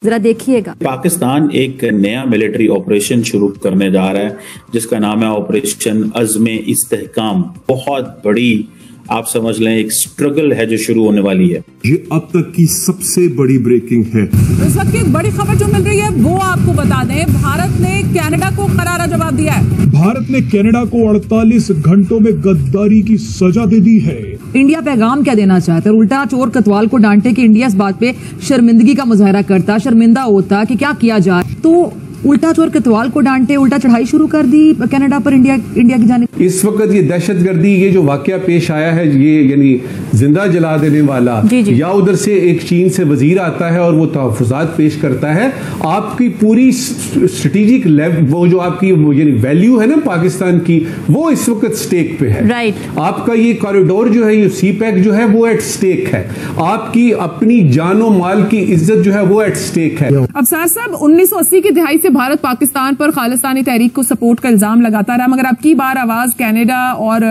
जरा देखिएगा। पाकिस्तान एक नया मिलिट्री ऑपरेशन शुरू करने जा रहा है जिसका नाम है ऑपरेशन अज़्म इस्तेहकाम। बहुत बड़ी आप समझ लें एक स्ट्रगल है जो शुरू होने वाली है। ये अब तक की सबसे बड़ी ब्रेकिंग है। इस वक्त की एक बड़ी खबर जो मिल रही है वो आपको बता दें, भारत ने कनाडा को करारा जवाब दिया है। भारत ने कनाडा को 48 घंटों में गद्दारी की सजा दे दी है। इंडिया पैगाम क्या देना चाहता है? उल्टा चोर कतवाल को डांटे कि इंडिया इस बात पे शर्मिंदगी का मुजाहरा करता, शर्मिंदा होता कि क्या किया जाए, तो उल्टा चोर कतवाल को डांटे, उल्टा चढ़ाई शुरू कर दी कनाडा पर इंडिया की जानिब। इस वक्त ये दहशतगर्दी, ये जो वाकया पेश आया है, ये यानी जिंदा जला देने वाला, या उधर से एक चीन से वजीर आता है और वो तहफ़्फ़ुज़ात पेश करता है, आपकी पूरी स्ट्रेटेजिक वो जो आपकी यानी वैल्यू है ना पाकिस्तान की, वो इस वक्त स्टेक पे है। राइट। आपका ये कॉरिडोर जो है, ये सी पैक जो है, वो एट स्टेक है। आपकी अपनी जानो माल की इज्जत जो है वो एट स्टेक है। अब साहब 1980 की दिहाई से भारत पाकिस्तान पर खालिस्तानी तहरीक को सपोर्ट का इल्जाम लगाता रहा, मगर अब की बार आवाज कनाडा और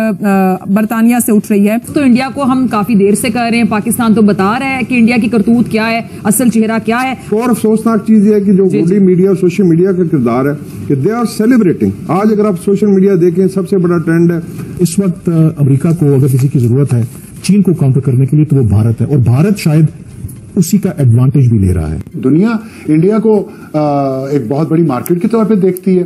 बरतानिया से उठ रही है। तो इंडिया को हम काफी देर से कह रहे हैं, पाकिस्तान तो बता रहा है कि इंडिया की करतूत क्या है, असल चेहरा क्या है। और अफसोसनाक चीज ये है कि जो गोदी मीडिया, सोशल मीडिया का किरदार है कि दे आर सेलिब्रेटिंग। आज अगर आप सोशल मीडिया देखें, सबसे बड़ा ट्रेंड है इस वक्त अमेरिका को अगर किसी की जरूरत है चीन को काउंटर करने के लिए तो वो भारत है, और भारत शायद उसी का एडवांटेज भी ले रहा है। दुनिया इंडिया को एक बहुत बड़ी मार्केट के तौर पे देखती है।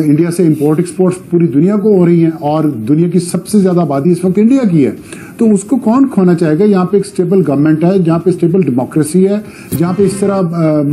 इंडिया से इंपोर्ट एक्सपोर्ट्स पूरी दुनिया को हो रही हैं और दुनिया की सबसे ज्यादा आबादी इस वक्त इंडिया की है, तो उसको कौन खोना चाहेगा? यहाँ पे एक स्टेबल गवर्नमेंट है, जहाँ पे स्टेबल डेमोक्रेसी है, जहाँ पे इस तरह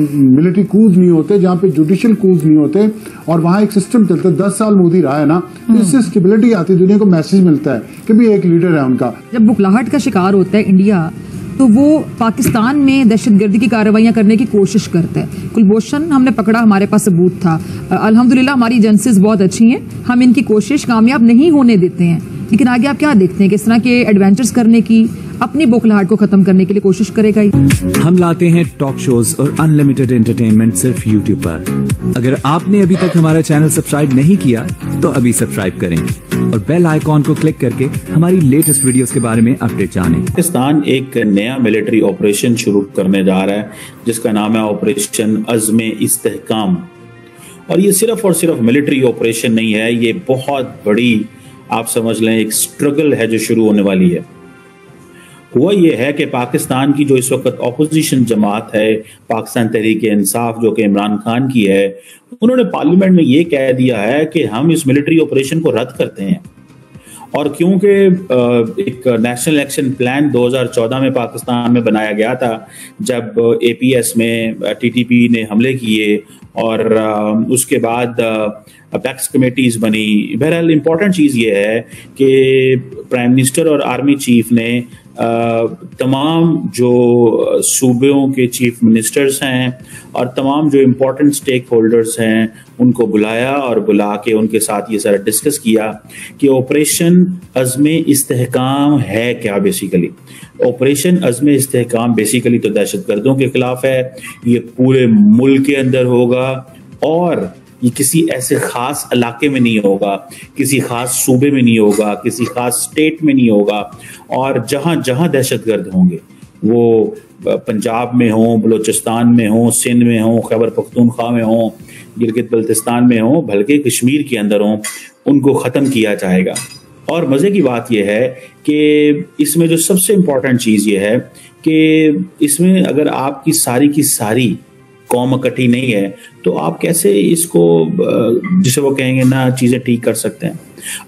मिलिट्री कूद नहीं होते, जहाँ पे जुडिशियल कूद नहीं होते, और वहाँ एक सिस्टम चलता है। 10 साल मोदी रहा है ना, तो इससे स्टेबिलिटी आती है, दुनिया को मैसेज मिलता है कि भी एक लीडर है उनका। जब बुखलाहट का शिकार होता है इंडिया, तो वो पाकिस्तान में दहशतगर्दी की कार्रवाइयां करने की कोशिश करता है। कुलभूषण हमने पकड़ा, हमारे पास सबूत था। अल्हम्दुलिल्लाह हमारी एजेंसीज बहुत अच्छी हैं, हम इनकी कोशिश कामयाब नहीं होने देते हैं। लेकिन आगे आप क्या देखते हैं, किस तरह के एडवेंचर्स करने की, अपनी बुखलाहट को खत्म करने के लिए कोशिश करेगा ही। हम लाते हैं टॉक शोज और अनलिमिटेड एंटरटेनमेंट सिर्फ YouTube पर। अगर आपने अभी तक हमारा चैनल सब्सक्राइब नहीं किया तो अभी सब्सक्राइब करें और बेल आइकॉन को क्लिक करके हमारी लेटेस्ट वीडियोस के बारे में अपडेट जानें। पाकिस्तान एक नया मिलिट्री ऑपरेशन शुरू करने जा रहा है जिसका नाम है ऑपरेशन अज़्म इस्तेहकाम। और ये सिर्फ और सिर्फ मिलिट्री ऑपरेशन नहीं है, ये बहुत बड़ी आप समझ लें एक स्ट्रगल है जो शुरू होने वाली है। हुआ ये है कि पाकिस्तान की जो इस वक्त ऑपोजिशन जमात है, पाकिस्तान तहरीक इंसाफ जो कि इमरान खान की है, उन्होंने पार्लियामेंट में ये कह दिया है कि हम इस मिलिट्री ऑपरेशन को रद्द करते हैं। और क्योंकि एक नेशनल एक्शन प्लान 2014 में पाकिस्तान में बनाया गया था, जब APS में TTP ने हमले किए और उसके बाद अपेक्स कमेटीज बनी। बहरहाल इंपॉर्टेंट चीज़ ये है कि प्राइम मिनिस्टर और आर्मी चीफ ने तमाम जो सूबों के चीफ मिनिस्टर्स हैं और तमाम जो इम्पोर्टेंट स्टेक होल्डर्स हैं उनको बुलाया और बुला के उनके साथ ये सारा डिस्कस किया कि ऑपरेशन अज़्म इस्तेहकाम है क्या। बेसिकली ऑपरेशन अज़्म इस्तेहकाम बेसिकली तो दहशतगर्दों के खिलाफ है, ये पूरे मुल्क के अंदर होगा और ये किसी ऐसे खास इलाके में नहीं होगा, किसी खास सूबे में नहीं होगा, किसी खास स्टेट में नहीं होगा। और जहां जहां दहशतगर्द होंगे, वो पंजाब में हो, बलूचिस्तान में हो, सिंध में हो, खैबर पख्तूनख्वा में हो, गिलगित बल्तिस्तान में हो, बल्कि कश्मीर के अंदर हो, उनको ख़त्म किया जाएगा। और मज़े की बात यह है कि इसमें जो सबसे इम्पोर्टेंट चीज़ ये है कि इसमें अगर आपकी सारी की सारी कौम इकट्ठी नहीं है तो आप कैसे इसको, जिसे वो कहेंगे ना, चीज़ें ठीक कर सकते हैं।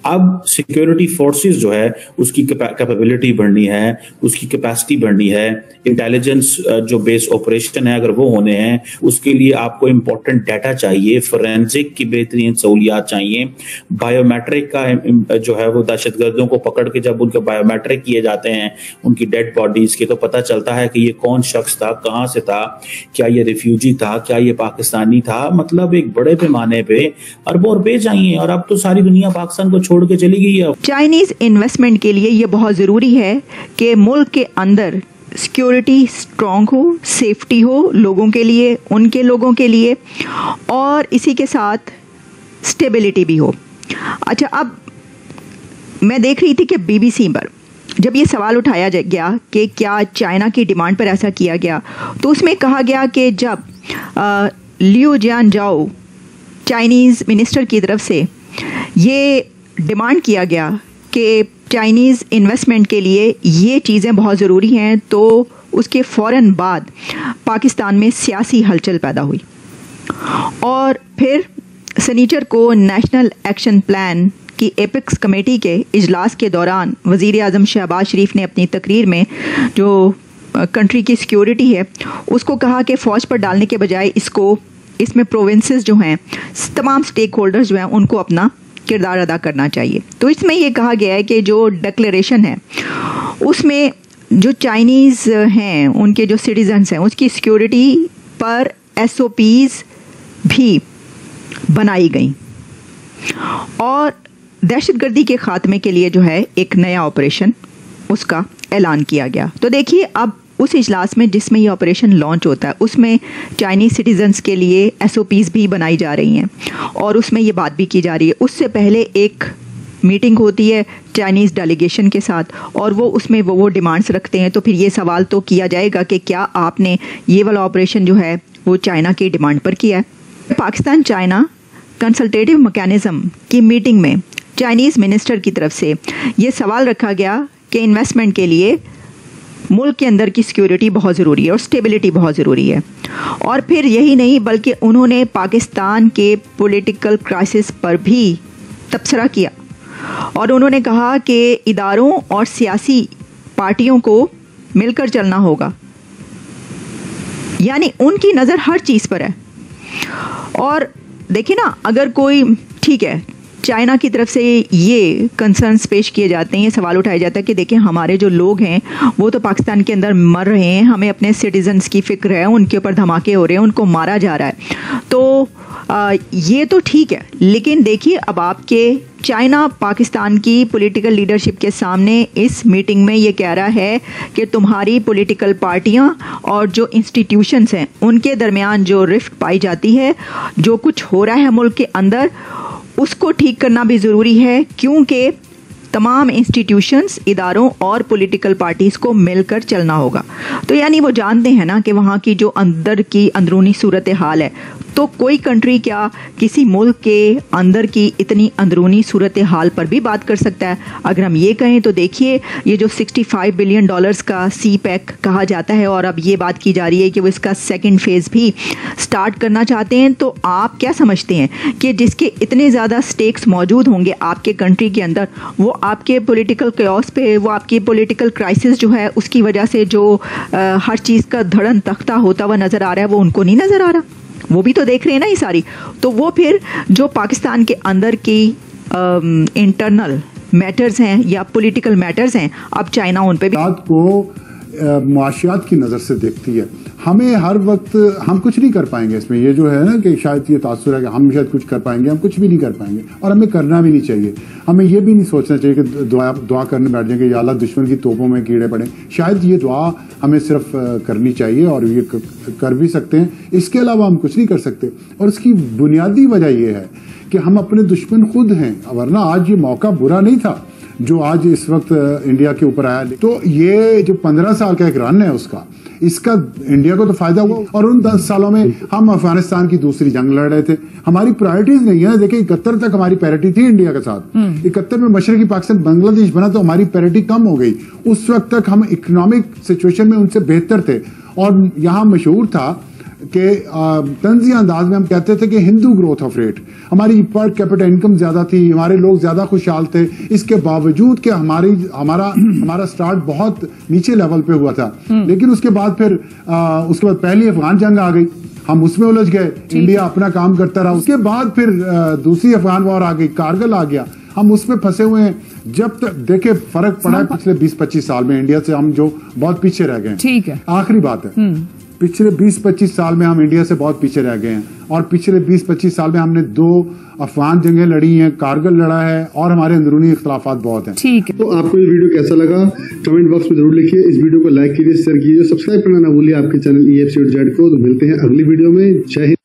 अब सिक्योरिटी फोर्सेस जो है उसकी कैपेबिलिटी बढ़नी है, उसकी कैपेसिटी बढ़नी है। इंटेलिजेंस जो बेस ऑपरेशन है अगर वो होने हैं, उसके लिए आपको इम्पोर्टेंट डाटा चाहिए, फोरेंसिक की बेहतरीन सहूलियात चाहिए, बायोमेट्रिक का जो है वो दहशतगर्दों को पकड़ के जब उनके बायोमेट्रिक किए जाते हैं उनकी डेड बॉडीज के, तो पता चलता है कि ये कौन शख्स था, कहाँ से था, क्या ये रिफ्यूजी था, क्या ये पाकिस्तानी था। मतलब एक बड़े पैमाने पे अरबों रुपए चाहिए और अब तो सारी दुनिया पाकिस्तान को छोड़ के चली गई है। चाइनीज इन्वेस्टमेंट के लिए ये बहुत जरूरी है कि मुल्क के अंदर सिक्योरिटी स्ट्रॉन्ग हो, सेफ्टी हो लोगों के लिए, उनके लोगों के लिए, और इसी के साथ स्टेबिलिटी भी हो। अच्छा, अब मैं देख रही थी कि BBC पर जब ये सवाल उठाया गया कि क्या चाइना की डिमांड पर ऐसा किया गया, तो उसमें कहा गया कि जब लियू जियानजाओ चाइनीज़ मिनिस्टर की तरफ से ये डिमांड किया गया कि चाइनीज़ इन्वेस्टमेंट के लिए ये चीज़ें बहुत ज़रूरी हैं, तो उसके फ़ौरन बाद पाकिस्तान में सियासी हलचल पैदा हुई और फिर सनीचर को नेशनल एक्शन प्लान की एपिक्स कमेटी के इजलास के दौरान वज़ीर आज़म शहबाज शरीफ ने अपनी तकरीर में जो कंट्री की सिक्योरिटी है उसको कहा कि फ़ौज पर डालने के बजाय इसमें प्रोविंसेस जो हैं, तमाम स्टेक होल्डर्स जो हैं, उनको अपना किरदार अदा करना चाहिए। तो इसमें ये कहा गया है कि जो डिक्लेरेशन है उसमें जो चाइनीज़ हैं उनके जो सिटीजन्स हैं उसकी सिक्योरिटी पर SOPs भी बनाई गई और दहशतगर्दी के ख़ात्मे के लिए जो है एक नया ऑपरेशन उसका ऐलान किया गया। तो देखिए अब उस इजलास में जिसमें ये ऑपरेशन लॉन्च होता है उसमें चाइनीज़ सिटीजन्स के लिए SOPs भी बनाई जा रही हैं और उसमें ये बात भी की जा रही है। उससे पहले एक मीटिंग होती है चाइनीज़ डेलीगेशन के साथ और वो उसमें वो डिमांड्स रखते हैं। तो फिर ये सवाल तो किया जाएगा कि क्या आपने ये वाला ऑपरेशन जो है वो चाइना की डिमांड पर किया है। पाकिस्तान चाइना कंसल्टेटिव मैकेनिज़्म की मीटिंग में चाइनीज़ मिनिस्टर की तरफ से ये सवाल रखा गया कि इन्वेस्टमेंट के लिए मुल्क के अंदर की सिक्योरिटी बहुत ज़रूरी है और स्टेबिलिटी बहुत ज़रूरी है। और फिर यही नहीं बल्कि उन्होंने पाकिस्तान के पॉलिटिकल क्राइसिस पर भी तबसरा किया और उन्होंने कहा कि इदारों और सियासी पार्टियों को मिलकर चलना होगा, यानी उनकी नज़र हर चीज़ पर है। और देखिए ना, अगर कोई ठीक है चाइना की तरफ से ये कंसर्न्स पेश किए जाते हैं, ये सवाल उठाया जाता है कि देखिए हमारे जो लोग हैं वो तो पाकिस्तान के अंदर मर रहे हैं, हमें अपने सिटीजन्स की फ़िक्र है, उनके ऊपर धमाके हो रहे हैं, उनको मारा जा रहा है। तो ये तो ठीक है, लेकिन देखिए अब आपके चाइना पाकिस्तान की पॉलिटिकल लीडरशिप के सामने इस मीटिंग में ये कह रहा है कि तुम्हारी पॉलिटिकल पार्टियां और जो इंस्टीट्यूशंस हैं उनके दरमियान जो रिफ्ट पाई जाती है, जो कुछ हो रहा है मुल्क के अंदर उसको ठीक करना भी ज़रूरी है, क्योंकि तमाम इंस्टीट्यूशंस, इदारों और पॉलिटिकल पार्टीज़ को मिलकर चलना होगा। तो यानी वो जानते हैं ना कि वहाँ की जो अंदर की अंदरूनी सूरत हाल है, तो कोई कंट्री क्या किसी मुल्क के अंदर की इतनी अंदरूनी सूरत हाल पर भी बात कर सकता है। अगर हम ये कहें तो देखिए ये जो $65 बिलियन का CPEC कहा जाता है और अब ये बात की जा रही है कि वो इसका सेकंड फेज़ भी स्टार्ट करना चाहते हैं, तो आप क्या समझते हैं कि जिसके इतने ज़्यादा स्टेक्स मौजूद होंगे आपके कंट्री के अंदर, वो आपके पॉलिटिकल कॉस पे, वो आपकी पॉलिटिकल क्राइसिस जो है उसकी वजह से जो हर चीज़ का धड़न तख्ता होता हुआ नज़र आ रहा है वो उनको नहीं नज़र आ रहा, वो भी तो देख रहे हैं ना ये सारी। तो वो फिर जो पाकिस्तान के अंदर की इंटरनल मैटर्स हैं या पॉलिटिकल मैटर्स हैं, अब चाइना उन पे भी को मुआशियात की नज़र से देखती है। हमें हर वक्त हम कुछ नहीं कर पाएंगे इसमें, ये जो है ना कि शायद ये तासुर है कि हम शायद कुछ कर पाएंगे, हम कुछ भी नहीं कर पाएंगे और हमें करना भी नहीं चाहिए। हमें ये भी नहीं सोचना चाहिए कि दुआ करने बैठ जाएंगे या अल्लाह दुश्मन की तोपों में कीड़े पड़े। शायद ये दुआ हमें सिर्फ करनी चाहिए और ये कर भी सकते हैं, इसके अलावा हम कुछ नहीं कर सकते। और इसकी बुनियादी वजह यह है कि हम अपने दुश्मन खुद हैं, वरना आज ये मौका बुरा नहीं था जो आज इस वक्त इंडिया के ऊपर आया। तो ये जो 15 साल का एक रन है इसका इंडिया को तो फायदा हुआ और उन 10 सालों में हम अफगानिस्तान की दूसरी जंग लड़ रहे थे। हमारी प्रायोरिटीज नहीं है। देखिए 71 तक हमारी पैरिटी थी इंडिया के साथ, 71 में मशरकी पाकिस्तान बांग्लादेश बना तो हमारी पैरिटी कम हो गई। उस वक्त तक हम इकोनॉमिक सिचुएशन में उनसे बेहतर थे और यहाँ मशहूर था कि तंज़िया अंदाज में हम कहते थे कि हिंदू ग्रोथ ऑफ रेट, हमारी पर कैपिटा इनकम ज्यादा थी, हमारे लोग ज्यादा खुशहाल थे, इसके बावजूद कि हमारा स्टार्ट बहुत नीचे लेवल पे हुआ था। लेकिन उसके बाद पहली अफगान जंग आ गई, हम उसमें उलझ गए, इंडिया अपना काम करता रहा। उसके बाद फिर दूसरी अफगान वॉर आ गई, कारगिल आ गया, हम उसमें फंसे हुए हैं। जब तक देखे फर्क पड़ा है पिछले 20-25 साल में इंडिया से हम जो बहुत पीछे रह गए। ठीक है, आखिरी बात है, पिछले 20-25 साल में हम इंडिया से बहुत पीछे रह गए हैं और पिछले 20-25 साल में हमने 2 अफगान जंगें लड़ी हैं, कारगिल लड़ा है और हमारे अंदरूनी इख्तलाफात बहुत हैं। ठीक है, तो आपको ये वीडियो कैसा लगा कमेंट बॉक्स में जरूर लिखिए। इस वीडियो को लाइक कीजिए, शेयर कीजिए, सब्सक्राइब करना ना भूलिए आपके चैनल EFC को। तो मिलते हैं अगली वीडियो में। जय हिंद।